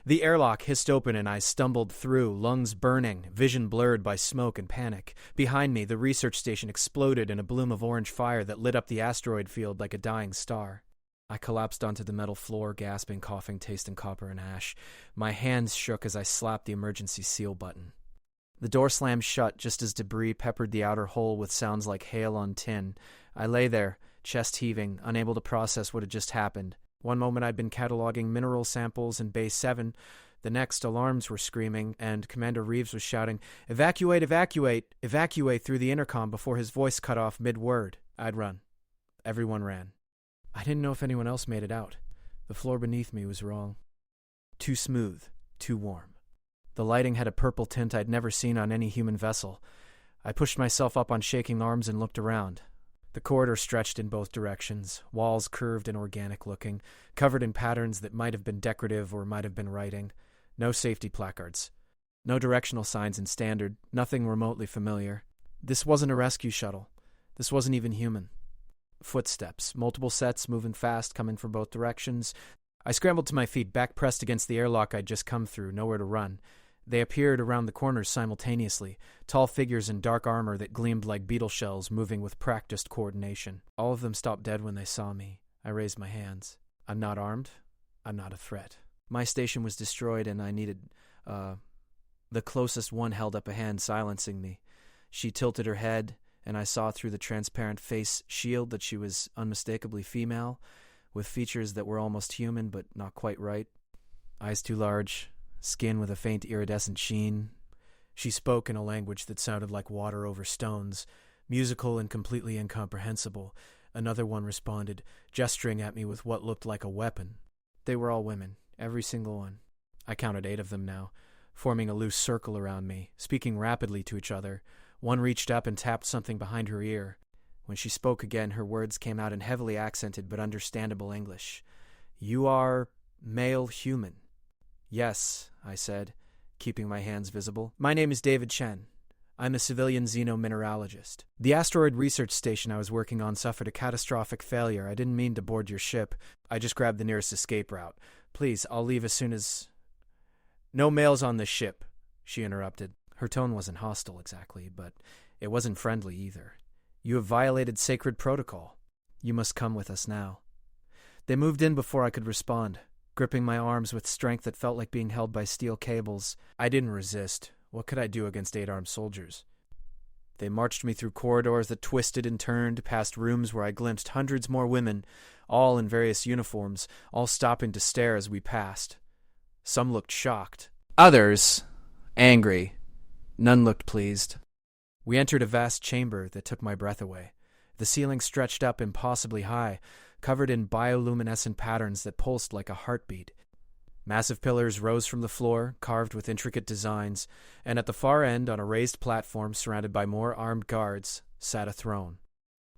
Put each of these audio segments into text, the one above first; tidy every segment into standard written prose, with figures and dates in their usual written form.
The airlock hissed open and I stumbled through, lungs burning, vision blurred by smoke and panic. Behind me, the research station exploded in a bloom of orange fire that lit up the asteroid field like a dying star. I collapsed onto the metal floor, gasping, coughing, tasting copper and ash. My hands shook as I slapped the emergency seal button. The door slammed shut just as debris peppered the outer hull with sounds like hail on tin. I lay there, chest heaving, unable to process what had just happened. One moment I'd been cataloging mineral samples in Bay 7. The next, alarms were screaming, and Commander Reeves was shouting, "Evacuate, evacuate, evacuate," through the intercom before his voice cut off mid-word. I'd run. Everyone ran. I didn't know if anyone else made it out. The floor beneath me was wrong. Too smooth, too warm. The lighting had a purple tint I'd never seen on any human vessel. I pushed myself up on shaking arms and looked around. The corridor stretched in both directions, walls curved and organic-looking, covered in patterns that might have been decorative or might have been writing. No safety placards. No directional signs in standard, nothing remotely familiar. This wasn't a rescue shuttle. This wasn't even human. Footsteps, multiple sets moving fast, coming from both directions. I scrambled to my feet, back pressed against the airlock I'd just come through, nowhere to run. They appeared around the corners simultaneously, tall figures in dark armor that gleamed like beetle shells, moving with practiced coordination. All of them stopped dead when they saw me. I raised my hands. I'm not armed. I'm not a threat. My station was destroyed, and I needed, The closest one held up a hand, silencing me. She tilted her head, and I saw through the transparent face shield that she was unmistakably female, with features that were almost human but not quite right. Eyes too large, skin with a faint iridescent sheen. She spoke in a language that sounded like water over stones, musical and completely incomprehensible. Another one responded, gesturing at me with what looked like a weapon. They were all women, every single one. I counted 8 of them now, forming a loose circle around me, speaking rapidly to each other. One reached up and tapped something behind her ear. When she spoke again, her words came out in heavily accented but understandable English. "You are male human." "Yes," I said, keeping my hands visible. "My name is David Chen. I'm a civilian xenomineralogist. The asteroid research station I was working on suffered a catastrophic failure. I didn't mean to board your ship. I just grabbed the nearest escape route. Please, I'll leave as soon as—" "No males on this ship," she interrupted. Her tone wasn't hostile exactly, but it wasn't friendly either. "You have violated sacred protocol. You must come with us now." They moved in before I could respond, gripping my arms with strength that felt like being held by steel cables. I didn't resist. What could I do against 8 armed soldiers? They marched me through corridors that twisted and turned, past rooms where I glimpsed hundreds more women, all in various uniforms, all stopping to stare as we passed. Some looked shocked. Others, angry. None looked pleased. We entered a vast chamber that took my breath away. The ceiling stretched up impossibly high, covered in bioluminescent patterns that pulsed like a heartbeat. Massive pillars rose from the floor, carved with intricate designs, and at the far end, on a raised platform surrounded by more armed guards, sat a throne.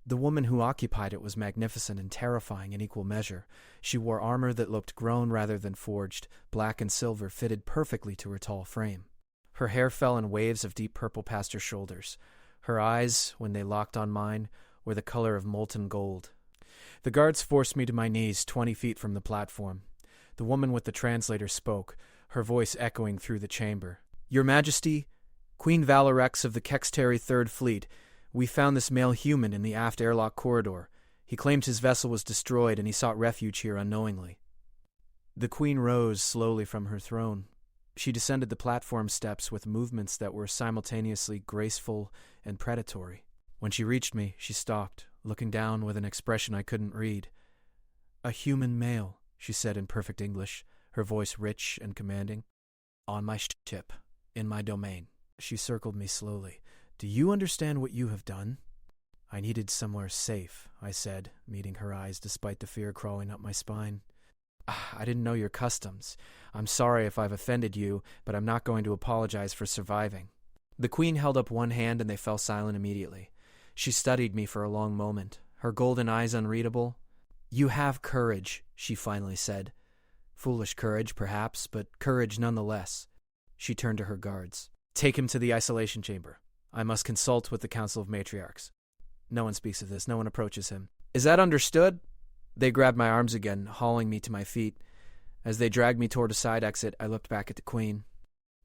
The woman who occupied it was magnificent and terrifying in equal measure. She wore armor that looked grown rather than forged, black and silver fitted perfectly to her tall frame. Her hair fell in waves of deep purple past her shoulders. Her eyes, when they locked on mine, were the color of molten gold. The guards forced me to my knees 20 feet from the platform. The woman with the translator spoke, her voice echoing through the chamber. "Your Majesty, Queen Valorex of the Kexteri Third Fleet, we found this male human in the aft airlock corridor. He claimed his vessel was destroyed and he sought refuge here unknowingly." The Queen rose slowly from her throne. She descended the platform steps with movements that were simultaneously graceful and predatory. When she reached me, she stopped, looking down with an expression I couldn't read. "A human male," she said in perfect English, her voice rich and commanding. "On my ship, in my domain." She circled me slowly. "Do you understand what you have done?" "I needed somewhere safe," I said, meeting her eyes despite the fear crawling up my spine. "I didn't know your customs. I'm sorry if I've offended you, but I'm not going to apologize for surviving." The Queen held up one hand and they fell silent immediately. She studied me for a long moment, her golden eyes unreadable. "You have courage," she finally said. "Foolish courage, perhaps, but courage nonetheless." She turned to her guards. "Take him to the isolation chamber. I must consult with the Council of Matriarchs. No one speaks of this. No one approaches him." "Is that understood?" They grabbed my arms again, hauling me to my feet. As they dragged me toward a side exit, I looked back at the Queen.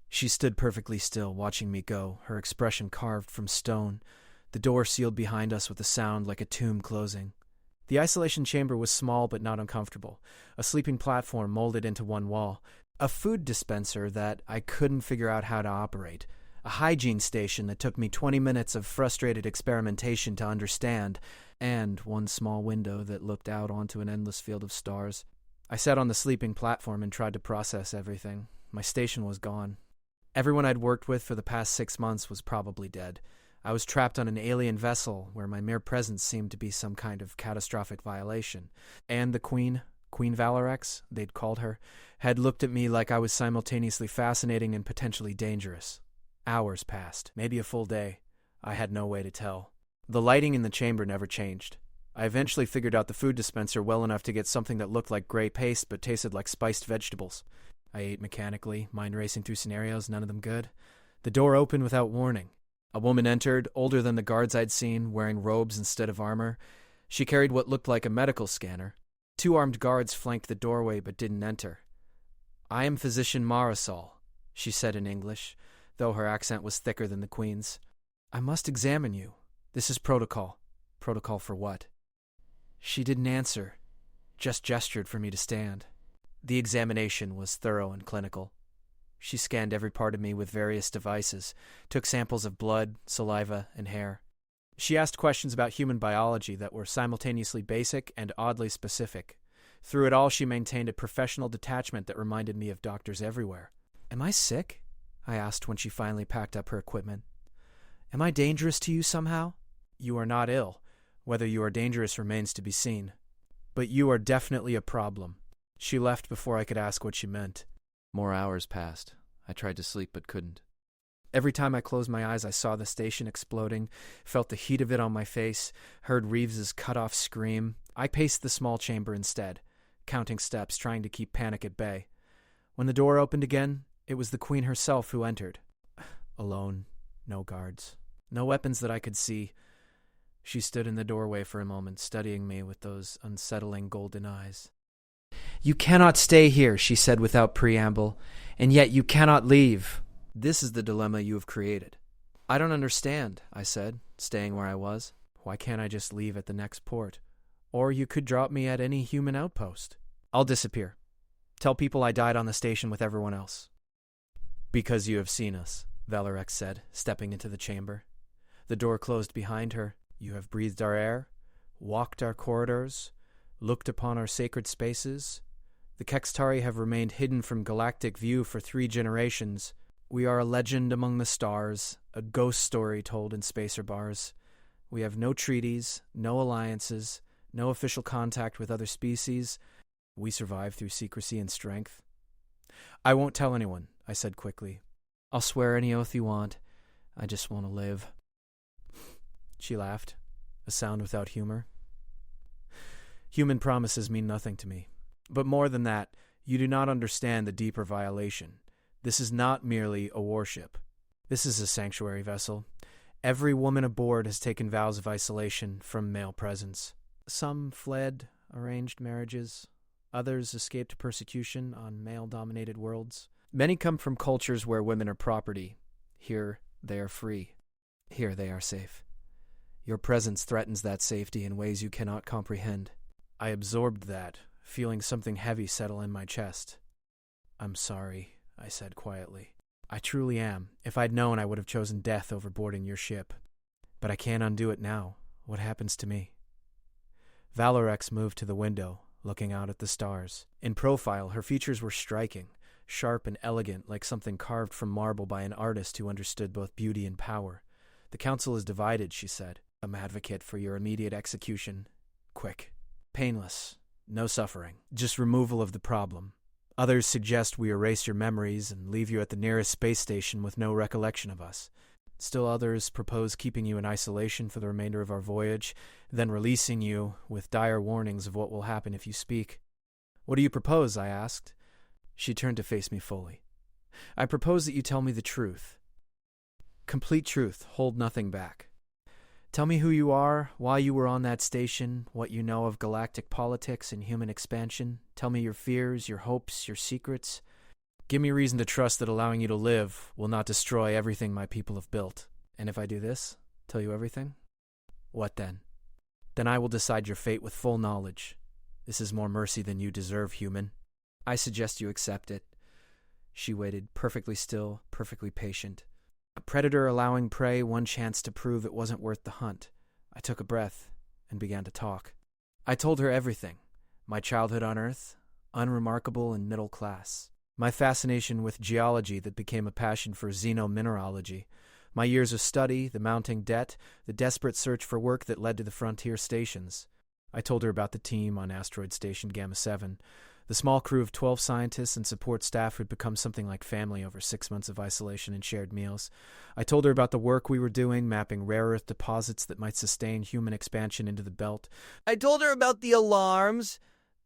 She stood perfectly still, watching me go, her expression carved from stone. The door sealed behind us with a sound like a tomb closing. The isolation chamber was small but not uncomfortable, a sleeping platform molded into one wall, a food dispenser that I couldn't figure out how to operate, a hygiene station that took me 20 minutes of frustrated experimentation to understand, and one small window that looked out onto an endless field of stars. I sat on the sleeping platform and tried to process everything. My station was gone. Everyone I'd worked with for the past 6 months was probably dead. I was trapped on an alien vessel where my mere presence seemed to be some kind of catastrophic violation. And the Queen Valorex, they'd called her, had looked at me like I was simultaneously fascinating and potentially dangerous. Hours passed, maybe a full day. I had no way to tell. The lighting in the chamber never changed. I eventually figured out the food dispenser well enough to get something that looked like gray paste but tasted like spiced vegetables. I ate mechanically, mind racing through scenarios, none of them good. The door opened without warning. A woman entered, older than the guards I'd seen, wearing robes instead of armor. She carried what looked like a medical scanner. 2 armed guards flanked the doorway but didn't enter. "I am Physician Marisol," she said in English, though her accent was thicker than the Queen's. "I must examine you. This is protocol." "Protocol for what?" She didn't answer, just gestured for me to stand. The examination was thorough and clinical. She scanned every part of me with various devices, took samples of blood, saliva, and hair. She asked questions about human biology that were simultaneously basic and oddly specific. Through it all, she maintained a professional detachment that reminded me of doctors everywhere. "Am I sick?" I asked when she finally packed up her equipment. "Am I dangerous to you somehow?" "You are not ill. Whether you are dangerous remains to be seen. But you are definitely a problem." She left before I could ask what she meant. More hours passed. I tried to sleep but couldn't. Every time I closed my eyes, I saw the station exploding, felt the heat of it on my face, heard Reeves's cut-off scream. I paced the small chamber instead, counting steps, trying to keep panic at bay. When the door opened again, it was the Queen herself who entered. Alone, no guards, no weapons that I could see. She stood in the doorway for a moment, studying me with those unsettling golden eyes. "You cannot stay here," she said without preamble, "and yet you cannot leave. This is the dilemma you have created." "I don't understand," I said, staying where I was. "Why can't I just leave at the next port? Or you could drop me at any human outpost. I'll disappear. Tell people I died on the station with everyone else." "Because you have seen us," Valorex said, stepping into the chamber. The door closed behind her. "You have breathed our air, walked our corridors, looked upon our sacred spaces. The Kextari have remained hidden from galactic view for 3 generations. We are a legend among the stars, a ghost story told in spacer bars. We have no treaties, no alliances, no official contact with other species. We survive through secrecy and strength." "I won't tell anyone," I said quickly. "I'll swear any oath you want. I just want to live." She laughed, a sound without humor. "Human promises mean nothing to me. But more than that, you do not understand the deeper violation. This is not merely a warship. This is a sanctuary vessel. Every woman aboard has taken vows of isolation from male presence. Some fled arranged marriages. Others escaped persecution on male-dominated worlds. Many come from cultures where women are property. Here they are free. Here they are safe. Your presence threatens that safety in ways you cannot comprehend." I absorbed that, feeling something heavy settle in my chest. "I'm sorry," I said quietly. "I truly am. If I'd known, I would have chosen death over boarding your ship. But I can't undo it now. What happens to me?" Valorex moved to the window, looking out at the stars. In profile, her features were striking, sharp and elegant, like something carved from marble by an artist who understood both beauty and power. "The council is divided," she said. "I'm advocate for your immediate execution. Quick. Painless. No suffering. Just removal of the problem. Others suggest we erase your memories and leave you at the nearest space station with no recollection of us. Still others propose keeping you in isolation for the remainder of our voyage, then releasing you with dire warnings of what will happen if you speak." "What do you propose?" I asked. She turned to face me fully. "I propose that you tell me the truth. Complete truth, hold nothing back. Tell me who you are, why you were on that station, what you know of galactic politics and human expansion. Tell me your fears, your hopes, your secrets. Give me reason to trust that allowing you to live will not destroy everything my people have built. And if I do this, tell you everything? What then? Then I will decide your fate with full knowledge. This is more mercy than you deserve, human. I suggest you accept it. She waited, perfectly still, perfectly patient. A predator allowing prey one chance to prove it wasn't worth the hunt. I took a breath and began to talk. I told her everything. My childhood on Earth, unremarkable and middle class. My fascination with geology that became a passion for xenomineralogy. My years of study, the mounting debt, the desperate search for work that led to the frontier stations. I told her about the team on Asteroid Station Gamma 7, the small crew of 12 scientists and support staff who'd become something like family over 6 months of isolation and shared meals. I told her about the work we were doing, mapping rare earth deposits that might sustain human expansion into the belt. I told her about the alarms,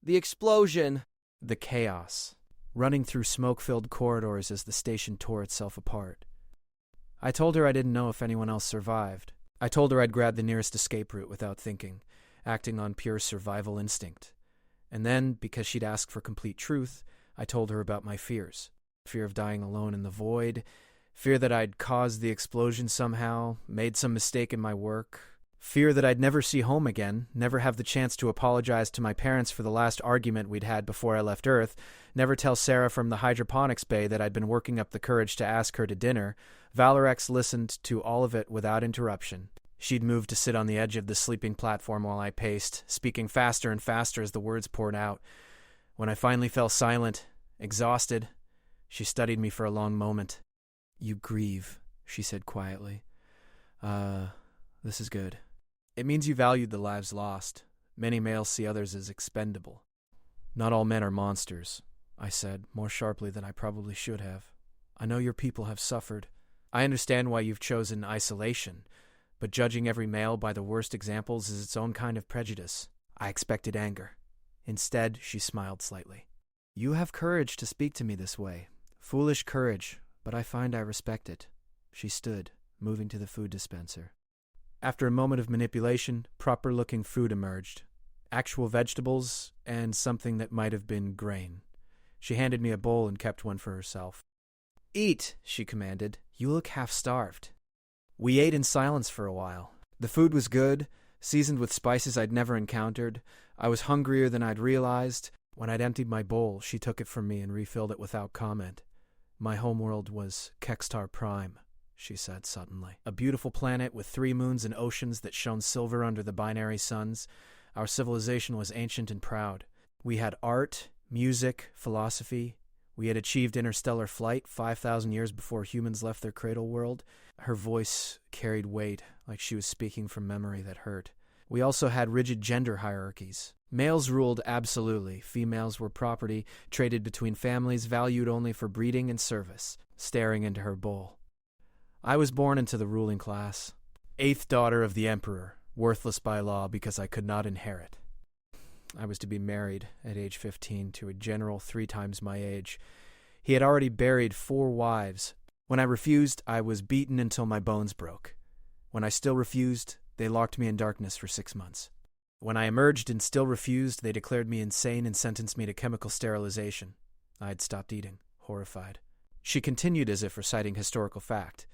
the explosion, the chaos, running through smoke-filled corridors as the station tore itself apart. I told her I didn't know if anyone else survived. I told her I'd grabbed the nearest escape route without thinking, acting on pure survival instinct. And then, because she'd asked for complete truth, I told her about my fears. Fear of dying alone in the void, fear that I'd caused the explosion somehow, made some mistake in my work, fear that I'd never see home again, never have the chance to apologize to my parents for the last argument we'd had before I left Earth, never tell Sarah from the hydroponics bay that I'd been working up the courage to ask her to dinner. Valorex listened to all of it without interruption. She'd moved to sit on the edge of the sleeping platform while I paced, speaking faster and faster as the words poured out. When I finally fell silent, exhausted, she studied me for a long moment. "You grieve," she said quietly. This is good. It means you valued the lives lost. Many males see others as expendable." "Not all men are monsters," I said, more sharply than I probably should have. "I know your people have suffered. I understand why you've chosen isolation. But judging every male by the worst examples is its own kind of prejudice." I expected anger. Instead, she smiled slightly. "You have courage to speak to me this way. Foolish courage, but I find I respect it." She stood, moving to the food dispenser. After a moment of manipulation, proper-looking food emerged. Actual vegetables, and something that might have been grain. She handed me a bowl and kept one for herself. "Eat," she commanded. "You look half-starved." We ate in silence for a while. The food was good, seasoned with spices I'd never encountered. I was hungrier than I'd realized. When I'd emptied my bowl, she took it from me and refilled it without comment. "My homeworld was Kextar Prime," she said suddenly. "A beautiful planet with 3 moons and oceans that shone silver under the binary suns. Our civilization was ancient and proud. We had art, music, philosophy. We had achieved interstellar flight 5,000 years before humans left their cradle world." Her voice carried weight, like she was speaking from memory that hurt. "We also had rigid gender hierarchies. Males ruled absolutely. Females were property, traded between families, valued only for breeding and service." Staring into her bowl. "I was born into the ruling class. 8th daughter of the Emperor, worthless by law because I could not inherit. I was to be married at age 15 to a general 3 times my age. He had already buried 4 wives. When I refused, I was beaten until my bones broke. When I still refused, they locked me in darkness for 6 months. When I emerged and still refused, they declared me insane and sentenced me to chemical sterilization. I had stopped eating, horrified." She continued as if reciting historical fact.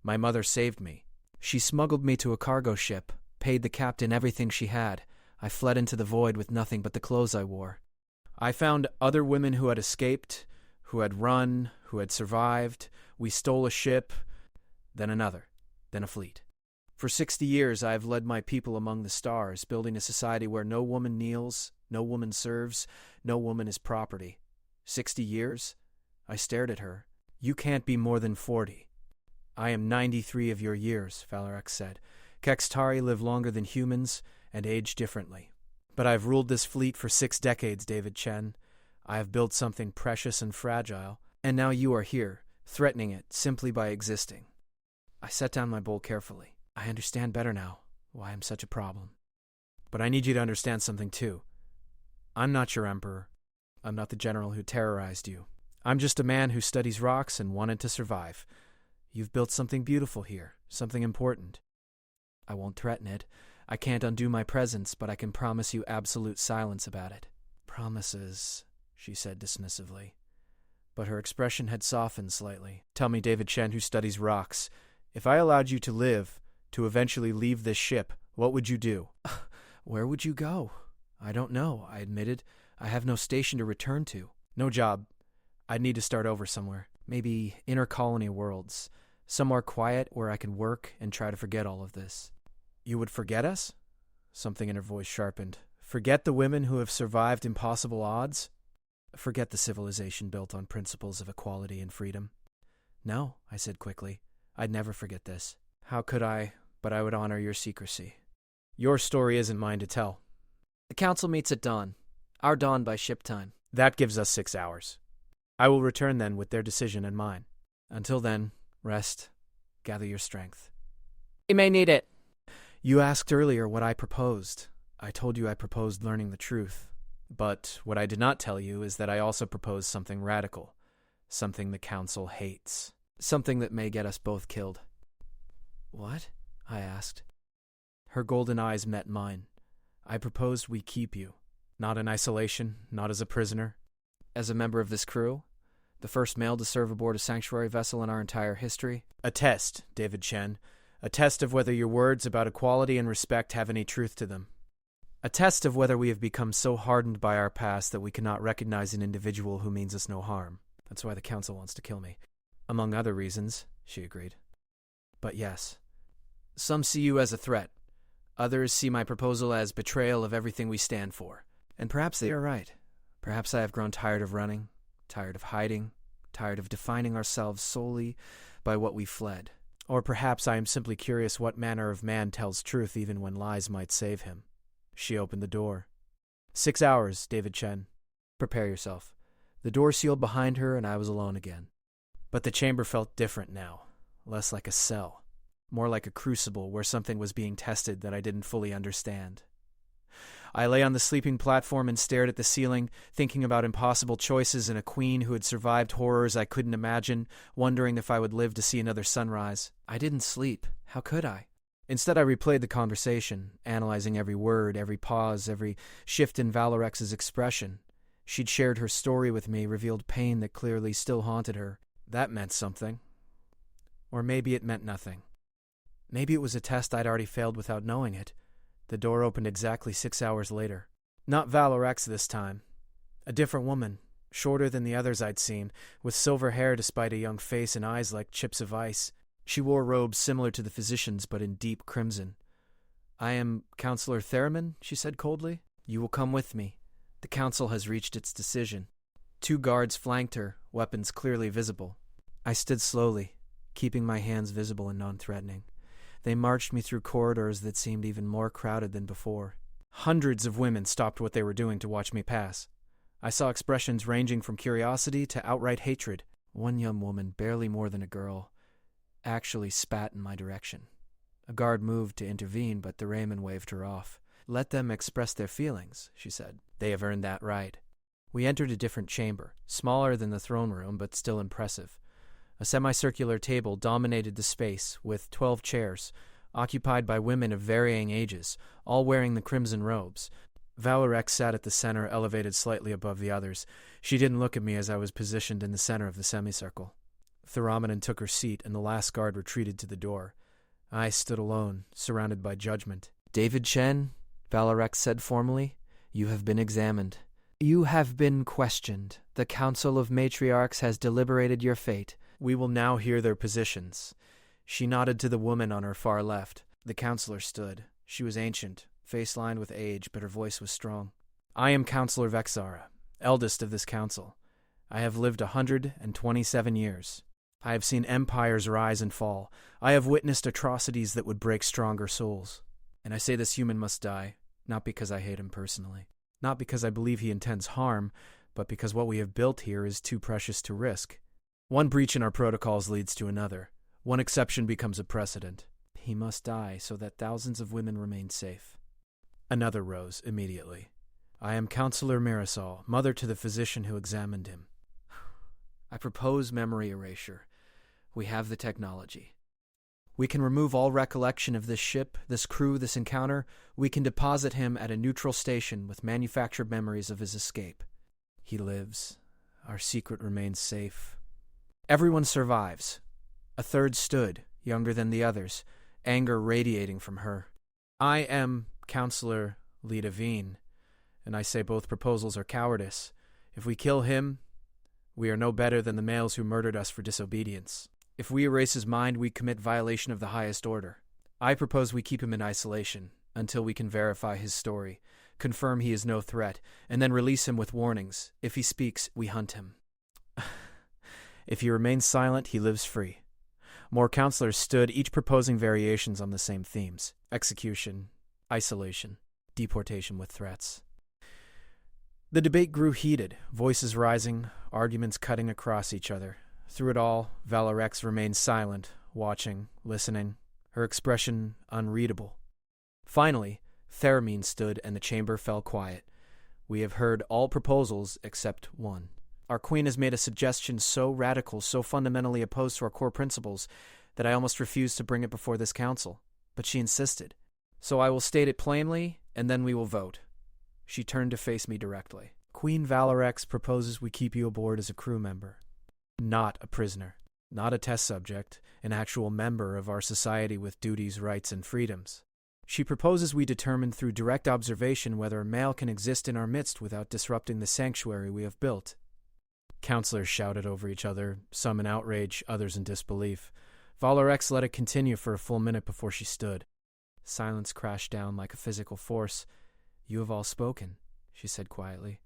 "My mother saved me. She smuggled me to a cargo ship, paid the captain everything she had. I fled into the void with nothing but the clothes I wore. I found other women who had escaped, who had run, who had survived. We stole a ship, then another, then a fleet. For 60 years I have led my people among the stars, building a society where no woman kneels, no woman serves, no woman is property. 60 years? I stared at her. "You can't be more than 40. "I am 93 of your years," Valorex said. "Kextari live longer than humans and age differently. But I've ruled this fleet for 6 decades, David Chen. I have built something precious and fragile, and now you are here, threatening it simply by existing." I set down my bowl carefully. "I understand better now why I'm such a problem. But I need you to understand something too. I'm not your emperor. I'm not the general who terrorized you. I'm just a man who studies rocks and wanted to survive. You've built something beautiful here, something important. I won't threaten it. I can't undo my presence, but I can promise you absolute silence about it. Promises, she said dismissively. But her expression had softened slightly. Tell me, David Chen, who studies rocks, if I allowed you to live, to eventually leave this ship, what would you do? Where would you go? I don't know, I admitted. I have no station to return to. No job. I'd need to start over somewhere. Maybe inter-colony worlds. Somewhere quiet where I can work and try to forget all of this. You would forget us? Something in her voice sharpened. Forget the women who have survived impossible odds? Forget the civilization built on principles of equality and freedom? No, I said quickly. I'd never forget this. How could I? But I would honor your secrecy. Your story isn't mine to tell. The council meets at dawn. Our dawn by ship time. That gives us 6 hours. I will return then with their decision and mine. Until then, rest, gather your strength. You may need it. You asked earlier what I proposed. I told you I proposed learning the truth. But what I did not tell you is that I also proposed something radical. Something the council hates. Something that may get us both killed. What? I asked. Her golden eyes met mine. I proposed we keep you. Not in isolation, not as a prisoner. As a member of this crew? The first male to serve aboard a sanctuary vessel in our entire history? A test, David Chen. A test of whether your words about equality and respect have any truth to them. A test of whether we have become so hardened by our past that we cannot recognize an individual who means us no harm. That's why the council wants to kill me. Among other reasons, she agreed. But yes, some see you as a threat. Others see my proposal as betrayal of everything we stand for. And perhaps they are right. Perhaps I have grown tired of running, tired of hiding, tired of defining ourselves solely by what we fled. Or perhaps I am simply curious what manner of man tells truth even when lies might save him. She opened the door. 6 hours, David Chen. Prepare yourself. The door sealed behind her, and I was alone again. But the chamber felt different now, less like a cell, more like a crucible where something was being tested that I didn't fully understand. I lay on the sleeping platform and stared at the ceiling, thinking about impossible choices and a queen who had survived horrors I couldn't imagine, wondering if I would live to see another sunrise. I didn't sleep. How could I? Instead, I replayed the conversation, analyzing every word, every pause, every shift in Valorex's expression. She'd shared her story with me, revealed pain that clearly still haunted her. That meant something. Or maybe it meant nothing. Maybe it was a test I'd already failed without knowing it. The door opened exactly 6 hours later. Not Valorex this time. A different woman, shorter than the others I'd seen, with silver hair despite a young face and eyes like chips of ice. She wore robes similar to the physician's but in deep crimson. I am Counselor Theraman, she said coldly. You will come with me. The council has reached its decision. 2 guards flanked her, weapons clearly visible. I stood slowly, keeping my hands visible and non-threatening. They marched me through corridors that seemed even more crowded than before. Hundreds of women stopped what they were doing to watch me pass. I saw expressions ranging from curiosity to outright hatred. One young woman, barely more than a girl, actually spat in my direction. A guard moved to intervene, but the Raymond waved her off. Let them express their feelings, she said. They have earned that right. We entered a different chamber, smaller than the throne room, but still impressive. A semicircular table dominated the space, with 12 chairs, occupied by women of varying ages, all wearing the crimson robes. Valorex sat at the center, elevated slightly above the others. She didn't look at me as I was positioned in the center of the semicircle. Theraman took her seat, and the last guard retreated to the door. I stood alone, surrounded by judgment. David Chen, Valorex said formally, you have been examined. You have been questioned. The Council of Matriarchs has deliberated your fate. We will now hear their positions. She nodded to the woman on her far left. The counselor stood. She was ancient, face lined with age, but her voice was strong. I am Counselor Vexara, eldest of this council. I have lived 127 years. I have seen empires rise and fall. I have witnessed atrocities that would break stronger souls. And I say this human must die, not because I hate him personally, not because I believe he intends harm, but because what we have built here is too precious to risk. One breach in our protocols leads to another. One exception becomes a precedent. He must die so that thousands of women remain safe. Another rose immediately. I am Counselor Marisol, mother to the physician who examined him. I propose memory erasure. We have the technology. We can remove all recollection of this ship, this crew, this encounter. We can deposit him at a neutral station with manufactured memories of his escape. He lives. Our secret remains safe. Everyone survives. A third stood, younger than the others, anger radiating from her. I am Counselor Lidavine, and I say both proposals are cowardice. If we kill him, we are no better than the males who murdered us for disobedience. If we erase his mind, we commit violation of the highest order. I propose we keep him in isolation until we can verify his story, confirm he is no threat, and then release him with warnings. If he speaks, we hunt him. If he remains silent, he lives free. More counselors stood, each proposing variations on the same themes: execution, isolation, deportation with threats. The debate grew heated, voices rising, arguments cutting across each other. Through it all, Valorex remained silent, watching, listening, her expression unreadable. Finally, Theramine stood and the chamber fell quiet. We have heard all proposals except one. Our queen has made a suggestion so radical, so fundamentally opposed to our core principles, that I almost refused to bring it before this council. But she insisted. So I will state it plainly, and then we will vote. She turned to face me directly. Queen Valorex proposes we keep you aboard as a crew member. Not a prisoner, not a test subject, an actual member of our society with duties, rights, and freedoms. She proposes we determine through direct observation whether a male can exist in our midst without disrupting the sanctuary we have built. Counselors shouted over each other, some in outrage, others in disbelief. Valorex let it continue for a full minute before she stood. Silence crashed down like a physical force. You have all spoken, she said quietly.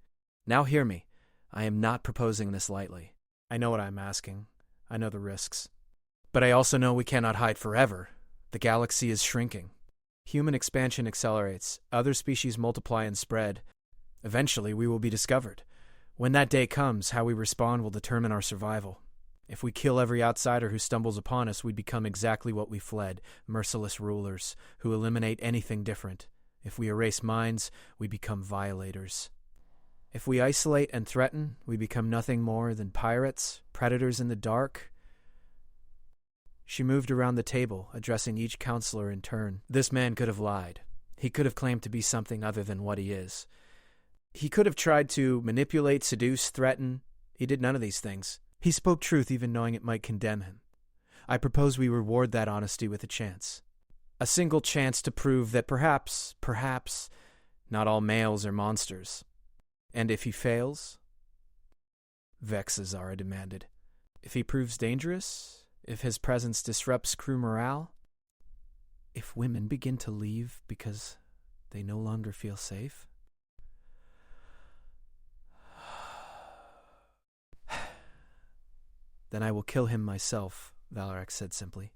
Now hear me. I am not proposing this lightly. I know what I am asking. I know the risks. But I also know we cannot hide forever. The galaxy is shrinking. Human expansion accelerates. Other species multiply and spread. Eventually, we will be discovered. When that day comes, how we respond will determine our survival. If we kill every outsider who stumbles upon us, we become exactly what we fled, merciless rulers who eliminate anything different. If we erase minds, we become violators. If we isolate and threaten, we become nothing more than pirates, predators in the dark. She moved around the table, addressing each counselor in turn. This man could have lied. He could have claimed to be something other than what he is. He could have tried to manipulate, seduce, threaten. He did none of these things. He spoke truth even knowing it might condemn him. I propose we reward that honesty with a chance. A single chance to prove that perhaps, not all males are monsters. And if he fails? Vexazara demanded. If he proves dangerous? If his presence disrupts crew morale? If women begin to leave because they no longer feel safe? Then I will kill him myself, Valorex said simply.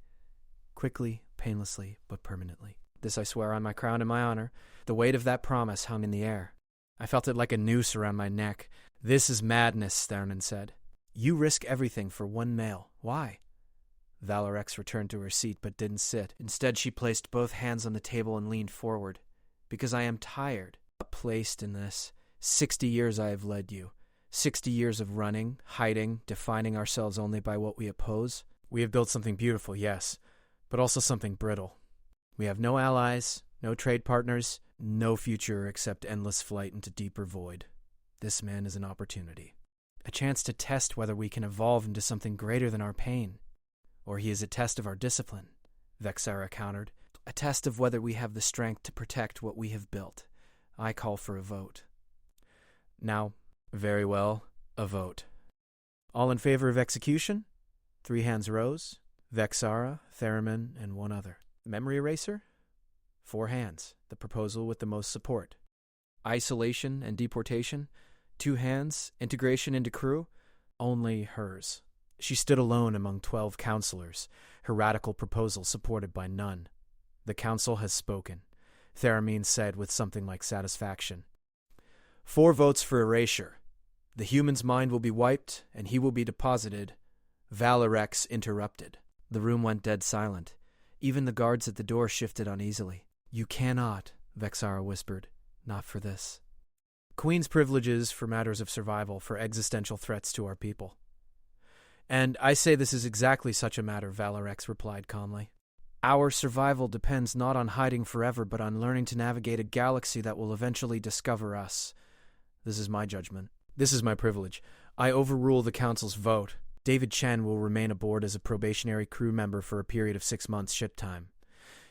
Quickly, painlessly, but permanently. This I swear on my crown and my honor. The weight of that promise hung in the air. I felt it like a noose around my neck. This is madness, Theramine said. You risk everything for one male. Why? Valorex returned to her seat but didn't sit. Instead, she placed both hands on the table and leaned forward. Because I am tired. Placed in this. 60 years I have led you. 60 years of running, hiding, defining ourselves only by what we oppose. We have built something beautiful, yes, but also something brittle. We have no allies, no trade partners, no future except endless flight into deeper void. This man is an opportunity. A chance to test whether we can evolve into something greater than our pain. Or he is a test of our discipline, Vexazara countered. A test of whether we have the strength to protect what we have built. I call for a vote. Now, very well, a vote. All in favor of execution? 3 hands rose. Vexazara, Theramine, and one other. Memory eraser? 4 hands, the proposal with the most support. Isolation and deportation? 2 hands, integration into crew? Only hers. She stood alone among 12 counselors, her radical proposal supported by none. The council has spoken, Theramine said with something like satisfaction. 4 votes for erasure. The human's mind will be wiped, and he will be deposited. Valorex interrupted. The room went dead silent. Even the guards at the door shifted uneasily. You cannot, Vexazara whispered. Not for this. Queen's privileges for matters of survival, for existential threats to our people. And I say this is exactly such a matter, Valorex replied calmly. Our survival depends not on hiding forever, but on learning to navigate a galaxy that will eventually discover us. This is my judgment. This is my privilege. I overrule the Council's vote. David Chen will remain aboard as a probationary crew member for a period of 6 months ship time.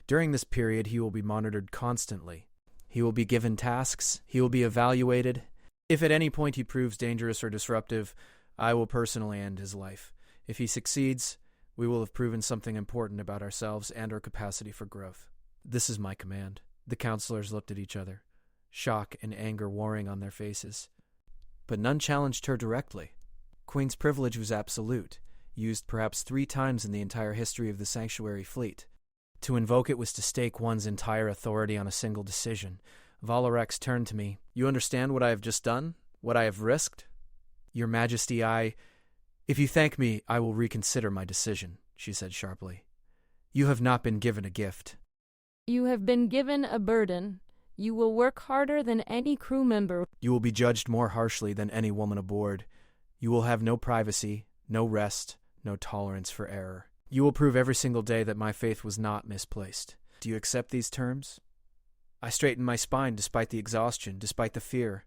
During this period, he will be monitored constantly. He will be given tasks. He will be evaluated. If at any point he proves dangerous or disruptive, I will personally end his life. If he succeeds, we will have proven something important about ourselves and our capacity for growth. This is my command. The counselors looked at each other, shock and anger warring on their faces. But none challenged her directly. Queen's privilege was absolute, used perhaps 3 times in the entire history of the Sanctuary Fleet. To invoke it was to stake one's entire authority on a single decision. Valarex turned to me. You understand what I have just done? What I have risked? Your Majesty, If you thank me, I will reconsider my decision, she said sharply. You have not been given a gift. You have been given a burden. You will work harder than any crew member. You will be judged more harshly than any woman aboard. You will have no privacy, no rest, no tolerance for error. You will prove every single day that my faith was not misplaced. Do you accept these terms? I straightened my spine despite the exhaustion, despite the fear.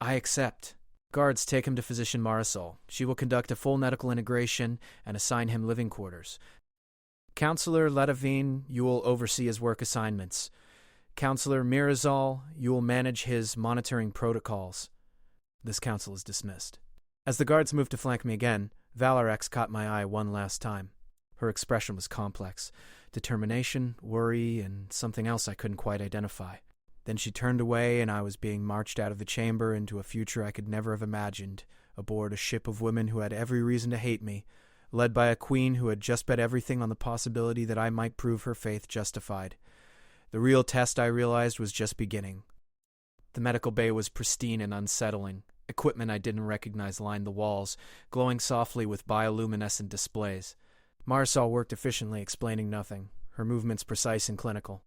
I accept. Guards, take him to Physician Marisol. She will conduct a full medical integration and assign him living quarters. Counselor Ledavine, you will oversee his work assignments. Counselor Mirazal, you will manage his monitoring protocols. This council is dismissed. As the guards moved to flank me again, Valarex caught my eye one last time. Her expression was complex. Determination, worry, and something else I couldn't quite identify. Then she turned away, and I was being marched out of the chamber into a future I could never have imagined, aboard a ship of women who had every reason to hate me, led by a queen who had just bet everything on the possibility that I might prove her faith justified. The real test, I realized, was just beginning. The medical bay was pristine and unsettling. Equipment I didn't recognize lined the walls, glowing softly with bioluminescent displays. Marisol worked efficiently, explaining nothing, her movements precise and clinical.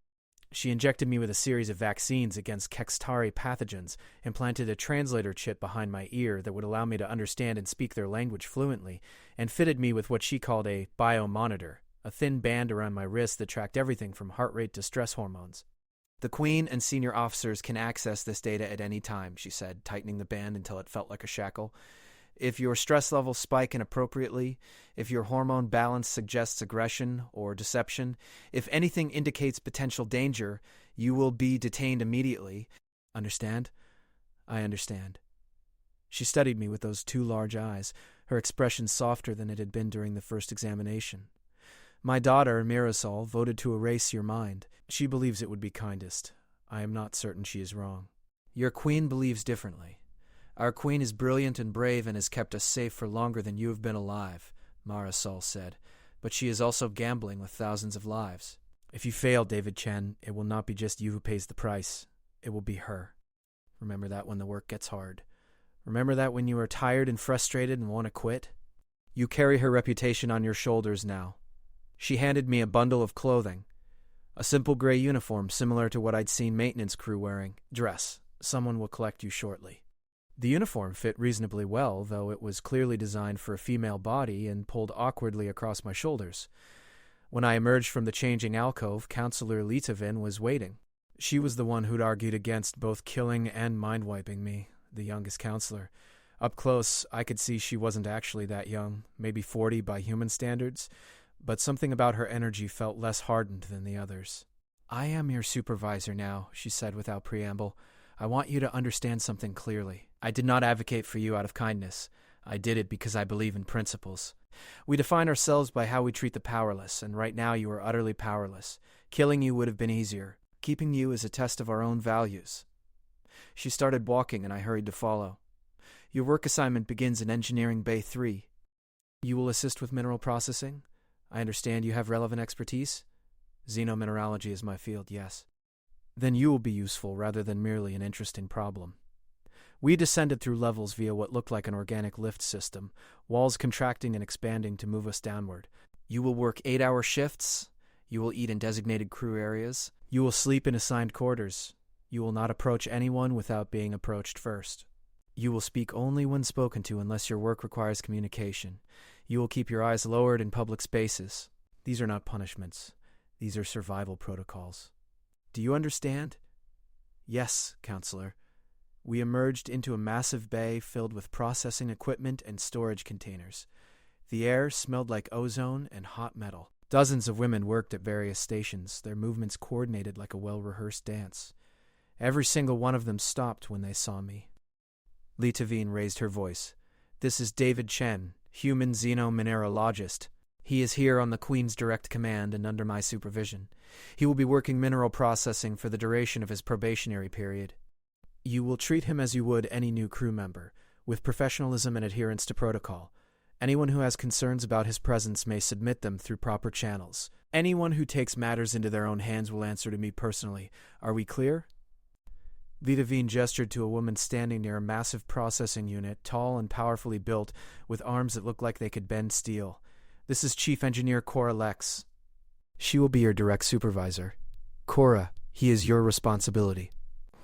She injected me with a series of vaccines against Kextari pathogens, implanted a translator chip behind my ear that would allow me to understand and speak their language fluently, and fitted me with what she called a biomonitor, a thin band around my wrist that tracked everything from heart rate to stress hormones. The Queen and senior officers can access this data at any time, she said, tightening the band until it felt like a shackle. If your stress levels spike inappropriately, if your hormone balance suggests aggression or deception, if anything indicates potential danger, you will be detained immediately. Understand? I understand. She studied me with those 2 large eyes, her expression softer than it had been during the first examination. My daughter, Mirasol, voted to erase your mind. She believes it would be kindest. I am not certain she is wrong. Your queen believes differently. Our queen is brilliant and brave and has kept us safe for longer than you have been alive, Marisol said, but she is also gambling with thousands of lives. If you fail, David Chen, it will not be just you who pays the price. It will be her. Remember that when the work gets hard. Remember that when you are tired and frustrated and want to quit. You carry her reputation on your shoulders now. She handed me a bundle of clothing. A simple gray uniform similar to what I'd seen maintenance crew wearing. Dress. Someone will collect you shortly. The uniform fit reasonably well, though it was clearly designed for a female body and pulled awkwardly across my shoulders. When I emerged from the changing alcove, Counselor Litavin was waiting. She was the one who'd argued against both killing and mind-wiping me, the youngest counselor. Up close, I could see she wasn't actually that young, maybe 40 by human standards, but something about her energy felt less hardened than the others. I am your supervisor now, she said without preamble. I want you to understand something clearly. I did not advocate for you out of kindness. I did it because I believe in principles. We define ourselves by how we treat the powerless, and right now you are utterly powerless. Killing you would have been easier. Keeping you is a test of our own values. She started walking, and I hurried to follow. Your work assignment begins in Engineering Bay 3. You will assist with mineral processing? I understand you have relevant expertise? Xenomineralogy is my field, yes. Then you will be useful rather than merely an interesting problem. We descended through levels via what looked like an organic lift system, walls contracting and expanding to move us downward. You will work 8-hour shifts. You will eat in designated crew areas. You will sleep in assigned quarters. You will not approach anyone without being approached first. You will speak only when spoken to unless your work requires communication. You will keep your eyes lowered in public spaces. These are not punishments. These are survival protocols. Do you understand? Yes, counselor. We emerged into a massive bay filled with processing equipment and storage containers. The air smelled like ozone and hot metal. Dozens of women worked at various stations, their movements coordinated like a well-rehearsed dance. Every single one of them stopped when they saw me. Li Tavine raised her voice. This is David Chen, human xenomineralogist. He is here on the Queen's direct command and under my supervision. He will be working mineral processing for the duration of his probationary period. You will treat him as you would any new crew member, with professionalism and adherence to protocol. Anyone who has concerns about his presence may submit them through proper channels. Anyone who takes matters into their own hands will answer to me personally. Are we clear? Li Tavine gestured to a woman standing near a massive processing unit, tall and powerfully built, with arms that looked like they could bend steel. This is Chief Engineer Cora Lex. She will be your direct supervisor. Cora, he is your responsibility.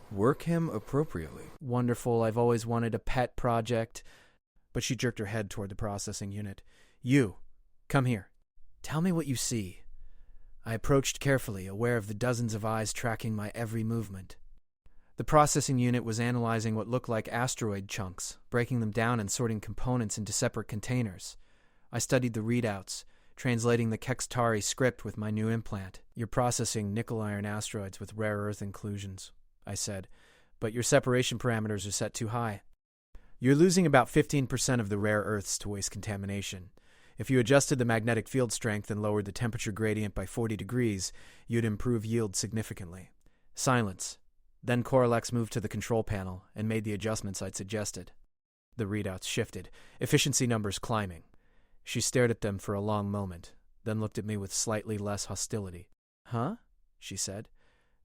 Work him appropriately. Wonderful, I've always wanted a pet project. But she jerked her head toward the processing unit. You, come here. Tell me what you see. I approached carefully, aware of the dozens of eyes tracking my every movement. The processing unit was analyzing what looked like asteroid chunks, breaking them down and sorting components into separate containers. I studied the readouts, translating the Kextari script with my new implant. You're processing nickel-iron asteroids with rare earth inclusions, I said, but your separation parameters are set too high. You're losing about 15% of the rare earths to waste contamination. If you adjusted the magnetic field strength and lowered the temperature gradient by 40 degrees, you'd improve yield significantly. Silence. Then Cora Lex moved to the control panel and made the adjustments I'd suggested. The readouts shifted, efficiency numbers climbing. She stared at them for a long moment, then looked at me with slightly less hostility. Huh? She said.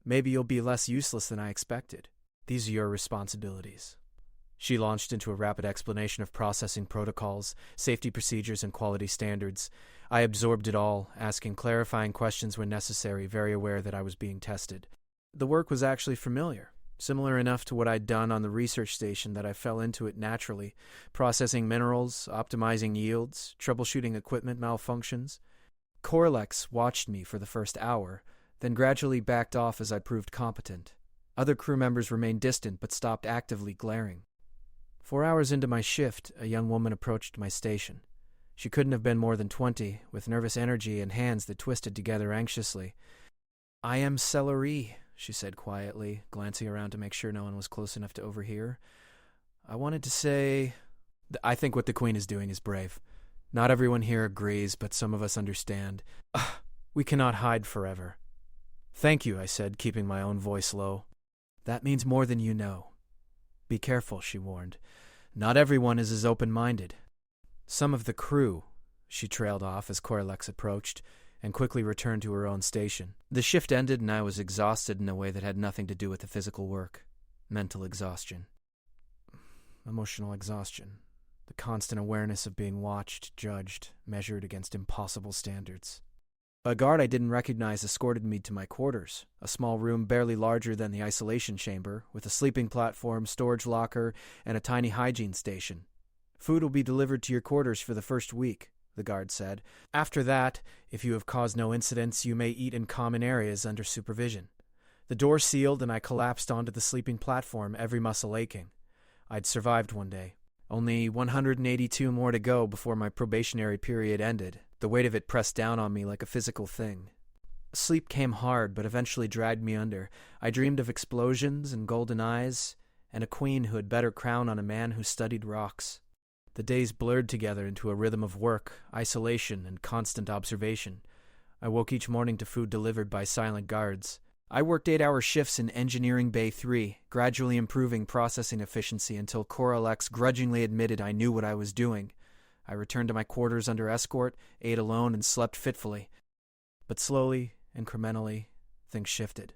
Maybe you'll be less useless than I expected. These are your responsibilities. She launched into a rapid explanation of processing protocols, safety procedures, and quality standards. I absorbed it all, asking clarifying questions when necessary, very aware that I was being tested. The work was actually familiar, similar enough to what I'd done on the research station that I fell into it naturally, processing minerals, optimizing yields, troubleshooting equipment malfunctions. Cora Lex watched me for the first hour, then gradually backed off as I proved competent. Other crew members remained distant but stopped actively glaring. 4 hours into my shift, a young woman approached my station. She couldn't have been more than 20, with nervous energy and hands that twisted together anxiously. I am Celery, she said quietly, glancing around to make sure no one was close enough to overhear. I wanted to say, I think what the Queen is doing is brave. Not everyone here agrees, but some of us understand. We cannot hide forever. Thank you, I said, keeping my own voice low. That means more than you know. Be careful, she warned. Not everyone is as open-minded. Some of the crew, she trailed off as Cora Lex approached, and quickly returned to her own station. The shift ended and I was exhausted in a way that had nothing to do with the physical work. Mental exhaustion. Emotional exhaustion. The constant awareness of being watched, judged, measured against impossible standards. A guard I didn't recognize escorted me to my quarters, a small room barely larger than the isolation chamber, with a sleeping platform, storage locker, and a tiny hygiene station. Food will be delivered to your quarters for the first week, the guard said. After that, if you have caused no incidents, you may eat in common areas under supervision. The door sealed and I collapsed onto the sleeping platform, every muscle aching. I'd survived one day. Only 182 more to go before my probationary period ended. The weight of it pressed down on me like a physical thing. Sleep came hard, but eventually dragged me under. I dreamed of explosions and golden eyes, and a queen who had bet her crown on a man who studied rocks. The days blurred together into a rhythm of work, isolation, and constant observation. I woke each morning to food delivered by silent guards. I worked 8-hour shifts in Engineering Bay 3, gradually improving processing efficiency until Cora Lex grudgingly admitted I knew what I was doing. I returned to my quarters under escort, ate alone, and slept fitfully. But slowly, incrementally, things shifted.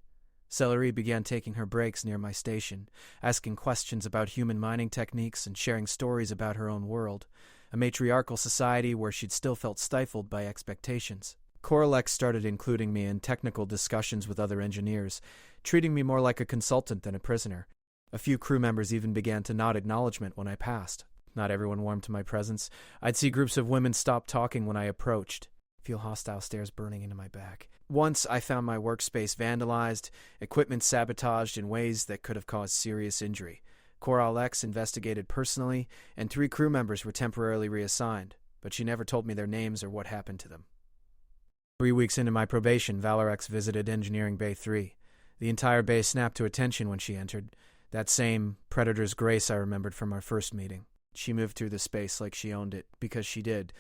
Celery began taking her breaks near my station, asking questions about human mining techniques and sharing stories about her own world, a matriarchal society where she'd still felt stifled by expectations. Cora Lex started including me in technical discussions with other engineers, treating me more like a consultant than a prisoner. A few crew members even began to nod acknowledgement when I passed. Not everyone warmed to my presence. I'd see groups of women stop talking when I approached. Feel hostile stares burning into my back. Once I found my workspace vandalized, equipment sabotaged in ways that could have caused serious injury. Coral X investigated personally, and 3 crew members were temporarily reassigned, but she never told me their names or what happened to them. 3 weeks into my probation, Valor X visited Engineering Bay 3. The entire bay snapped to attention when she entered. That same Predator's grace I remembered from our first meeting. She moved through the space like she owned it, because she did.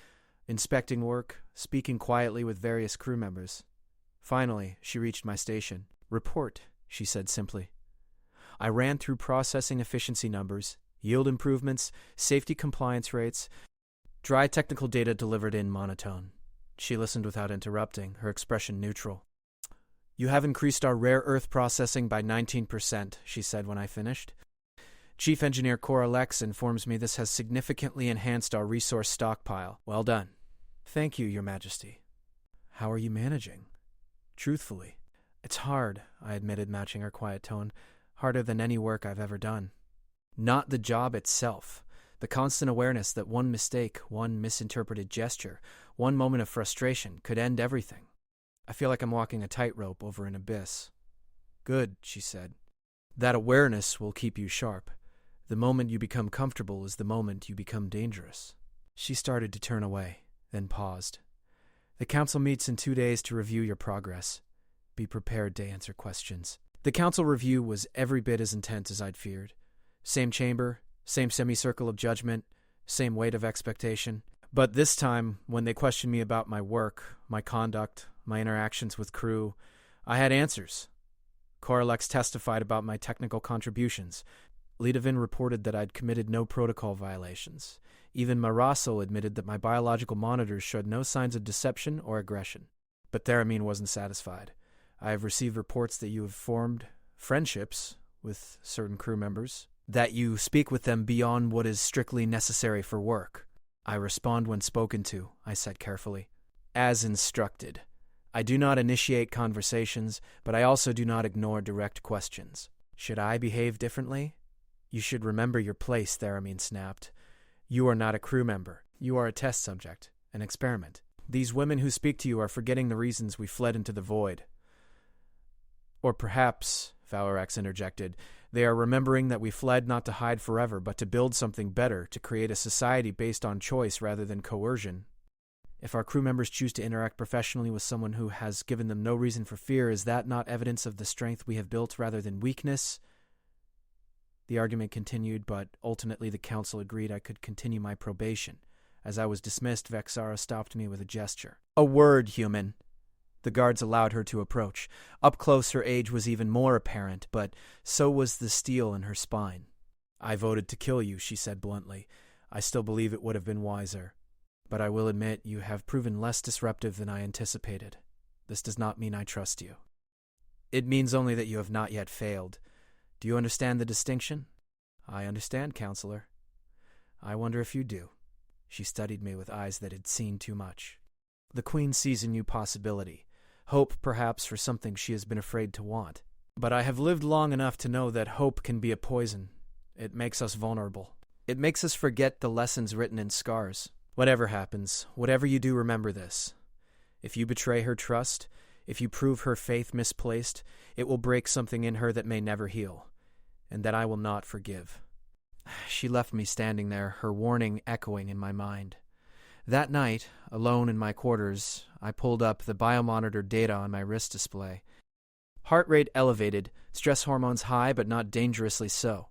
Inspecting work, speaking quietly with various crew members. Finally, she reached my station. "Report," she said simply. I ran through processing efficiency numbers, yield improvements, safety compliance rates, dry technical data delivered in monotone. She listened without interrupting, her expression neutral. "You have increased our rare earth processing by 19%, she said when I finished. "Chief Engineer Coral X informs me this has significantly enhanced our resource stockpile. Well done." "Thank you, Your Majesty." "How are you managing?" "Truthfully." "It's hard," I admitted, matching her quiet tone. "Harder than any work I've ever done." Not the job itself. The constant awareness that one mistake, one misinterpreted gesture, one moment of frustration could end everything. I feel like I'm walking a tightrope over an abyss. "Good," she said. "That awareness will keep you sharp. The moment you become comfortable is the moment you become dangerous." She started to turn away, then paused. "The council meets in 2 days to review your progress. Be prepared to answer questions." The council review was every bit as intense as I'd feared. Same chamber, same semicircle of judgment, same weight of expectation. But this time, when they questioned me about my work, my conduct, my interactions with crew, I had answers. Coral X testified about my technical contributions. Lidovin reported that I'd committed no protocol violations. Even Maraso admitted that my biological monitors showed no signs of deception or aggression. But Theramine wasn't satisfied. I have received reports that you have formed friendships with certain crew members, that you speak with them beyond what is strictly necessary for work. I respond when spoken to, I said carefully. As instructed. I do not initiate conversations, but I also do not ignore direct questions. Should I behave differently? You should remember your place, Theramine snapped. You are not a crew member. You are a test subject, an experiment. These women who speak to you are forgetting the reasons we fled into the void. Or perhaps, Valor X interjected, they are remembering that we fled not to hide forever, but to build something better, to create a society based on choice rather than coercion. If our crew members choose to interact professionally with someone who has given them no reason for fear, is that not evidence of the strength we have built rather than weakness? The argument continued, but ultimately the council agreed I could continue my probation. As I was dismissed, Vexara stopped me with a gesture. A word, human. The guards allowed her to approach. Up close, her age was even more apparent, but so was the steel in her spine. I voted to kill you, she said bluntly. I still believe it would have been wiser. But I will admit you have proven less disruptive than I anticipated. This does not mean I trust you. It means only that you have not yet failed. Do you understand the distinction? I understand, counselor. I wonder if you do. She studied me with eyes that had seen too much. The Queen sees a new possibility. Hope, perhaps, for something she has been afraid to want. But I have lived long enough to know that hope can be a poison. It makes us vulnerable. It makes us forget the lessons written in scars. Whatever happens, whatever you do, remember this. If you betray her trust, if you prove her faith misplaced, it will break something in her that may never heal, and that I will not forgive. She left me standing there, her warning echoing in my mind. That night, alone in my quarters, I pulled up the biomonitor data on my wrist display. Heart rate elevated, stress hormones high but not dangerously so.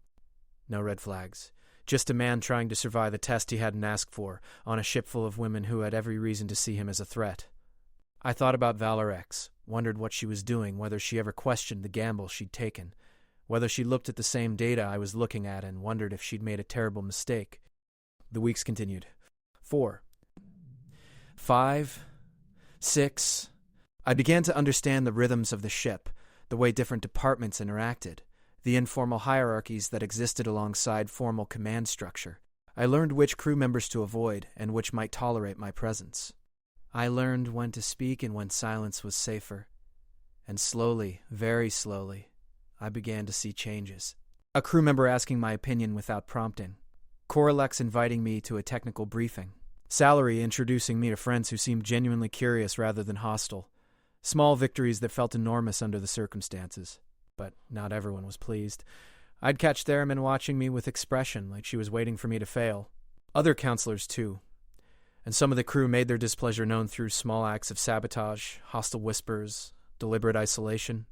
No red flags. Just a man trying to survive a test he hadn't asked for, on a ship full of women who had every reason to see him as a threat. I thought about Valor X, wondered what she was doing, whether she ever questioned the gamble she'd taken, whether she looked at the same data I was looking at and wondered if she'd made a terrible mistake. The weeks continued. 4. 5. 6. I began to understand the rhythms of the ship, the way different departments interacted, the informal hierarchies that existed alongside formal command structure. I learned which crew members to avoid and which might tolerate my presence. I learned when to speak and when silence was safer. And slowly, very slowly, I began to see changes. A crew member asking my opinion without prompting. Coral X inviting me to a technical briefing. Salary introducing me to friends who seemed genuinely curious rather than hostile. Small victories that felt enormous under the circumstances. But not everyone was pleased. I'd catch Theremin watching me with expression, like she was waiting for me to fail. Other counselors, too. And some of the crew made their displeasure known through small acts of sabotage, hostile whispers, deliberate isolation.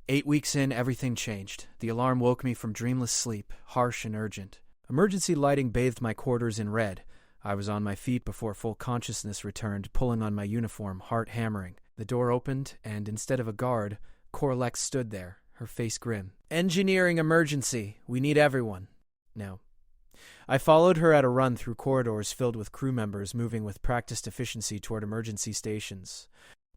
8 weeks in, everything changed. The alarm woke me from dreamless sleep, harsh and urgent. Emergency lighting bathed my quarters in red. I was on my feet before full consciousness returned, pulling on my uniform, heart hammering. The door opened, and instead of a guard, Corlex stood there, her face grim. "Engineering emergency. We need everyone. Now." I followed her at a run through corridors filled with crew members moving with practiced efficiency toward emergency stations.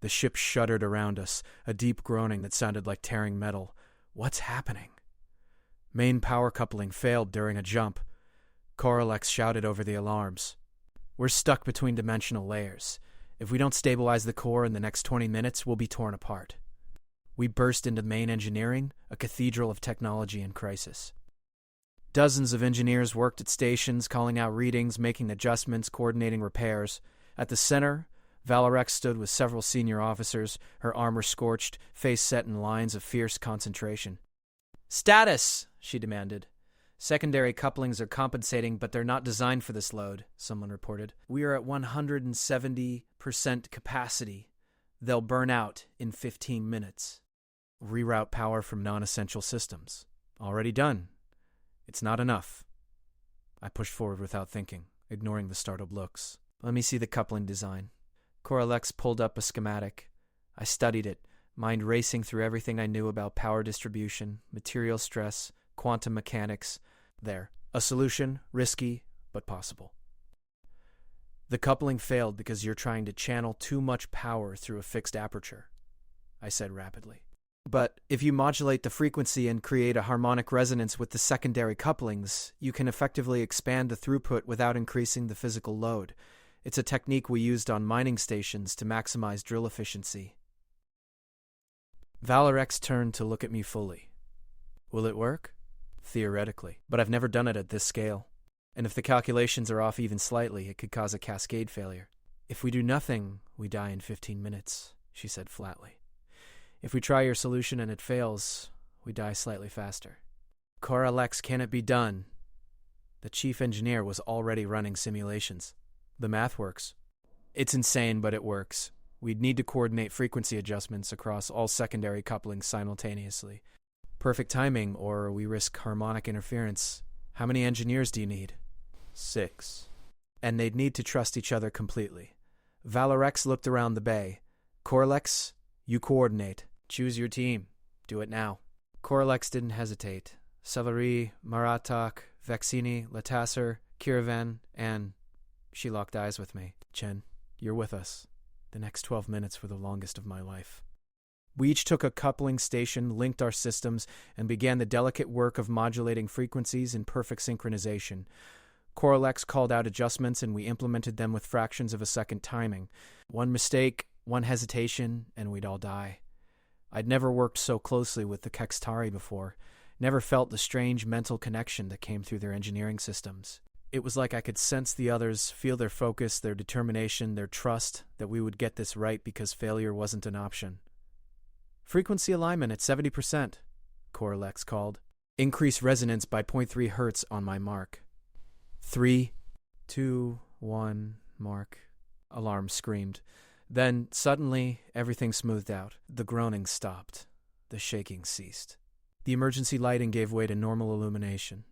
The ship shuddered around us, a deep groaning that sounded like tearing metal. What's happening? Main power coupling failed during a jump. Corlex shouted over the alarms. "We're stuck between dimensional layers. If we don't stabilize the core in the next 20 minutes, we'll be torn apart." We burst into main engineering, a cathedral of technology in crisis. Dozens of engineers worked at stations, calling out readings, making adjustments, coordinating repairs. At the center, Valorex stood with several senior officers, her armor scorched, face set in lines of fierce concentration. "Status!" she demanded. "Secondary couplings are compensating, but they're not designed for this load," someone reported. "We are at 170% capacity. They'll burn out in 15 minutes. Reroute power from non-essential systems. Already done. It's not enough." I pushed forward without thinking, ignoring the startled looks. "Let me see the coupling design." Corlex pulled up a schematic. I studied it, mind racing through everything I knew about power distribution, material stress, quantum mechanics. There. A solution, risky, but possible. "The coupling failed because you're trying to channel too much power through a fixed aperture," I said rapidly. "But if you modulate the frequency and create a harmonic resonance with the secondary couplings, you can effectively expand the throughput without increasing the physical load. It's a technique we used on mining stations to maximize drill efficiency." Valorex turned to look at me fully. "Will it work?" "Theoretically, but I've never done it at this scale. And if the calculations are off even slightly, it could cause a cascade failure. If we do nothing, we die in 15 minutes, she said flatly. If we try your solution and it fails, we die slightly faster. Corlex, can it be done? The chief engineer was already running simulations. The math works. It's insane, but it works. We'd need to coordinate frequency adjustments across all secondary couplings simultaneously. Perfect timing, or we risk harmonic interference. How many engineers do you need? 6. And they'd need to trust each other completely. Valorex looked around the bay. Corlex, you coordinate. Choose your team. Do it now. Corlex didn't hesitate. Savary, Maratak, Vexini, Latasser, Kiravan, and... She locked eyes with me. Chen, you're with us. The next 12 minutes were the longest of my life. We each took a coupling station, linked our systems, and began the delicate work of modulating frequencies in perfect synchronization. Corlex called out adjustments, and we implemented them with fractions of a second timing. One mistake, one hesitation, and we'd all die. I'd never worked so closely with the Kextari before, never felt the strange mental connection that came through their engineering systems. It was like I could sense the others, feel their focus, their determination, their trust that we would get this right because failure wasn't an option. Frequency alignment at 70%, Corlex called. Increase resonance by 0.3 Hz on my mark. 3, 2, 1, mark. Alarm screamed. Then, suddenly, everything smoothed out. The groaning stopped. The shaking ceased. The emergency lighting gave way to normal illumination.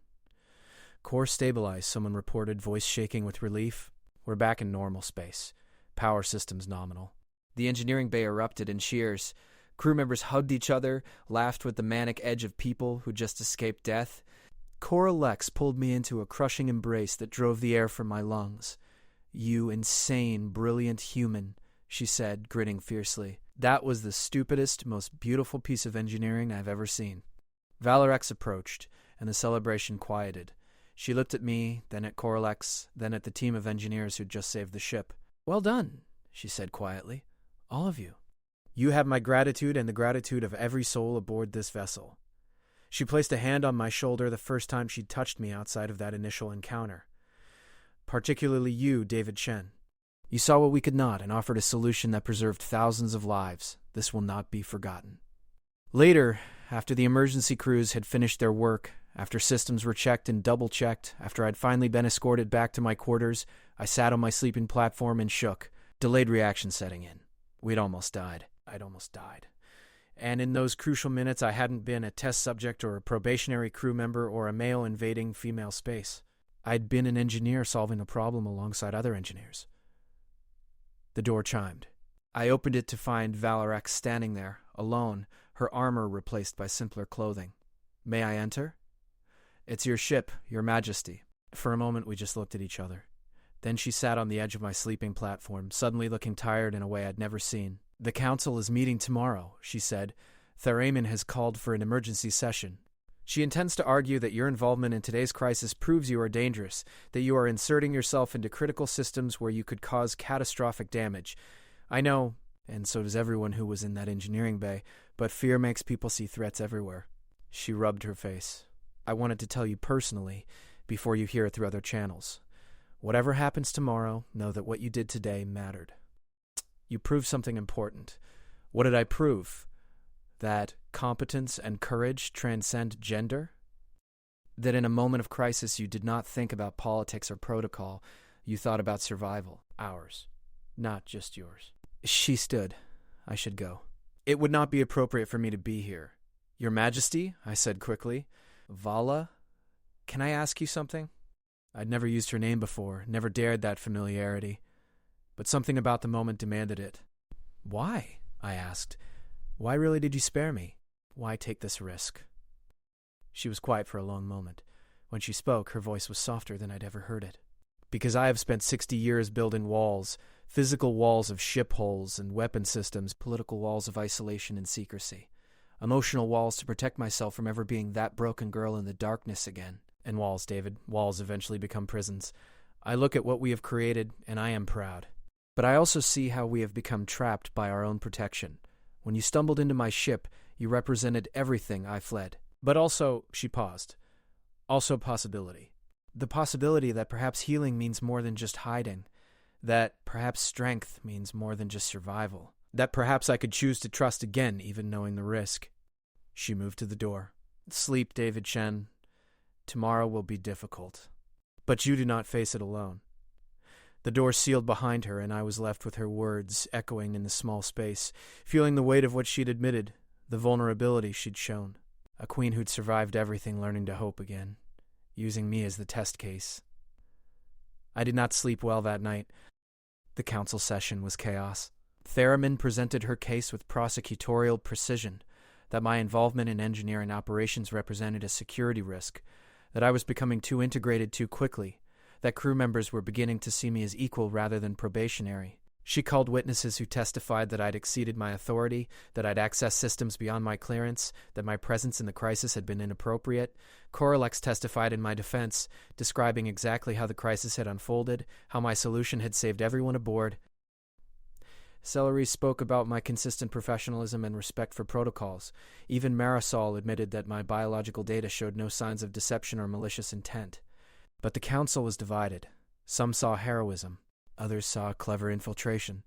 Core stabilized, someone reported, voice shaking with relief. We're back in normal space. Power systems nominal. The engineering bay erupted in cheers. Crew members hugged each other, laughed with the manic edge of people who just escaped death. Corlex pulled me into a crushing embrace that drove the air from my lungs. You insane, brilliant human, she said, grinning fiercely. That was the stupidest, most beautiful piece of engineering I've ever seen. Valorex approached, and the celebration quieted. She looked at me, then at Corlex, then at the team of engineers who'd just saved the ship. Well done, she said quietly. All of you. You have my gratitude and the gratitude of every soul aboard this vessel. She placed a hand on my shoulder the first time she'd touched me outside of that initial encounter. particularly you, David Chen. You saw what we could not and offered a solution that preserved thousands of lives. This will not be forgotten. Later, after the emergency crews had finished their work, after systems were checked and double-checked, after I'd finally been escorted back to my quarters, I sat on my sleeping platform and shook, delayed reaction setting in. I'd almost died. And in those crucial minutes, I hadn't been a test subject or a probationary crew member or a male invading female space. I'd been an engineer solving a problem alongside other engineers. The door chimed. I opened it to find Valorex standing there, alone, her armor replaced by simpler clothing. May I enter? It's your ship, Your Majesty. For a moment, we just looked at each other. Then she sat on the edge of my sleeping platform, suddenly looking tired in a way I'd never seen. The council is meeting tomorrow, she said. Theramin has called for an emergency session. She intends to argue that your involvement in today's crisis proves you are dangerous, that you are inserting yourself into critical systems where you could cause catastrophic damage. I know, and so does everyone who was in that engineering bay, but fear makes people see threats everywhere. She rubbed her face. I wanted to tell you personally, before you hear it through other channels. Whatever happens tomorrow, know that what you did today mattered. You proved something important. What did I prove? That competence and courage transcend gender? That in a moment of crisis you did not think about politics or protocol, you thought about survival. Ours, not just yours. She stood. I should go. It would not be appropriate for me to be here. Your Majesty, I said quickly. Vala, can I ask you something? I'd never used her name before, never dared that familiarity. But something about the moment demanded it. Why? I asked. Why really did you spare me? Why take this risk? She was quiet for a long moment. When she spoke, her voice was softer than I'd ever heard it. Because I have spent 60 years building walls, physical walls of ship hulls and weapon systems, political walls of isolation and secrecy, emotional walls to protect myself from ever being that broken girl in the darkness again. And walls, David, walls eventually become prisons. I look at what we have created, and I am proud. But I also see how we have become trapped by our own protection. When you stumbled into my ship, you represented everything I fled. But also, she paused, also possibility. The possibility that perhaps healing means more than just hiding, that perhaps strength means more than just survival, that perhaps I could choose to trust again even knowing the risk. She moved to the door. Sleep, David Chen. Tomorrow will be difficult. But you do not face it alone. The door sealed behind her, and I was left with her words echoing in the small space, feeling the weight of what she'd admitted, the vulnerability she'd shown. A queen who'd survived everything learning to hope again, using me as the test case. I did not sleep well that night. The council session was chaos. Theramin presented her case with prosecutorial precision, that my involvement in engineering operations represented a security risk, that I was becoming too integrated too quickly, that crew members were beginning to see me as equal rather than probationary. She called witnesses who testified that I'd exceeded my authority, that I'd accessed systems beyond my clearance, that my presence in the crisis had been inappropriate. Coralex testified in my defense, describing exactly how the crisis had unfolded, how my solution had saved everyone aboard. Celery spoke about my consistent professionalism and respect for protocols. Even Marisol admitted that my biological data showed no signs of deception or malicious intent. But the council was divided. Some saw heroism. Others saw clever infiltration.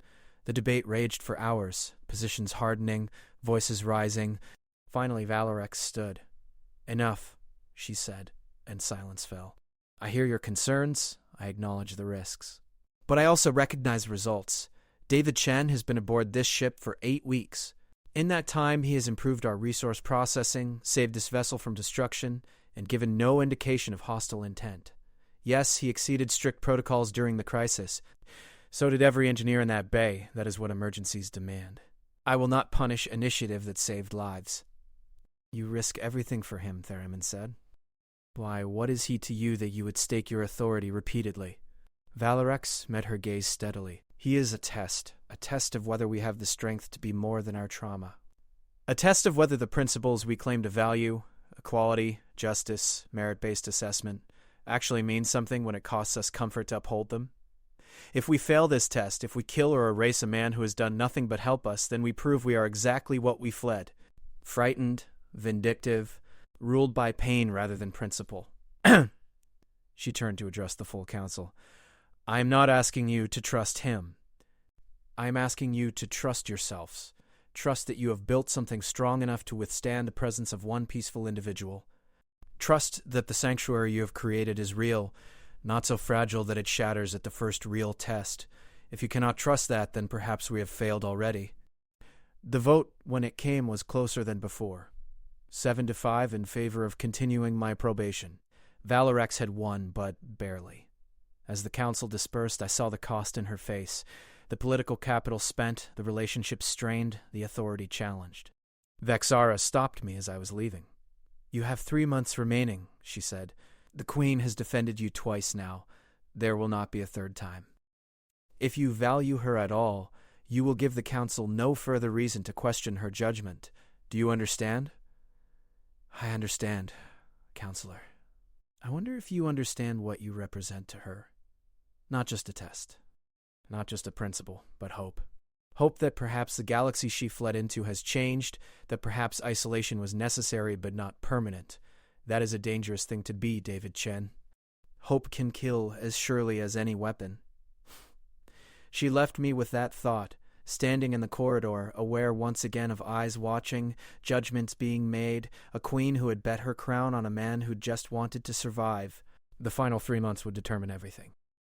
The debate raged for hours, positions hardening, voices rising. Finally, Valorex stood. Enough, she said, and silence fell. I hear your concerns. I acknowledge the risks. But I also recognize results. David Chen has been aboard this ship for 8 weeks. In that time, he has improved our resource processing, saved this vessel from destruction, and given no indication of hostile intent. Yes, he exceeded strict protocols during the crisis. So did every engineer in that bay. That is what emergencies demand. I will not punish initiative that saved lives. You risk everything for him, Theramin said. Why, what is he to you that you would stake your authority repeatedly? Valorex met her gaze steadily. He is a test of whether we have the strength to be more than our trauma. A test of whether the principles we claim to value, equality, justice, merit-based assessment, actually mean something when it costs us comfort to uphold them. If we fail this test, if we kill or erase a man who has done nothing but help us, then we prove we are exactly what we fled. Frightened, vindictive, ruled by pain rather than principle. She turned to address the full council. I am not asking you to trust him. I am asking you to trust yourselves. Trust that you have built something strong enough to withstand the presence of one peaceful individual. Trust that the sanctuary you have created is real, not so fragile that it shatters at the first real test. If you cannot trust that, then perhaps we have failed already. The vote, when it came, was closer than before. 7-5 in favor of continuing my probation. Valorex had won, but barely. As the council dispersed, I saw the cost in her face. The political capital spent, the relationship strained, the authority challenged. Vexara stopped me as I was leaving. "You have 3 months remaining," she said. "The Queen has defended you twice now. There will not be a third time. If you value her at all, you will give the council no further reason to question her judgment. Do you understand?" "I understand, Counselor. I wonder if you understand what you represent to her. Not just a test. Not just a principle, but hope. Hope that perhaps the galaxy she fled into has changed, that perhaps isolation was necessary but not permanent. That is a dangerous thing to be, David Chen. Hope can kill as surely as any weapon." She left me with that thought, standing in the corridor, aware once again of eyes watching, judgments being made, a queen who had bet her crown on a man who just wanted to survive. The final 3 months would determine everything.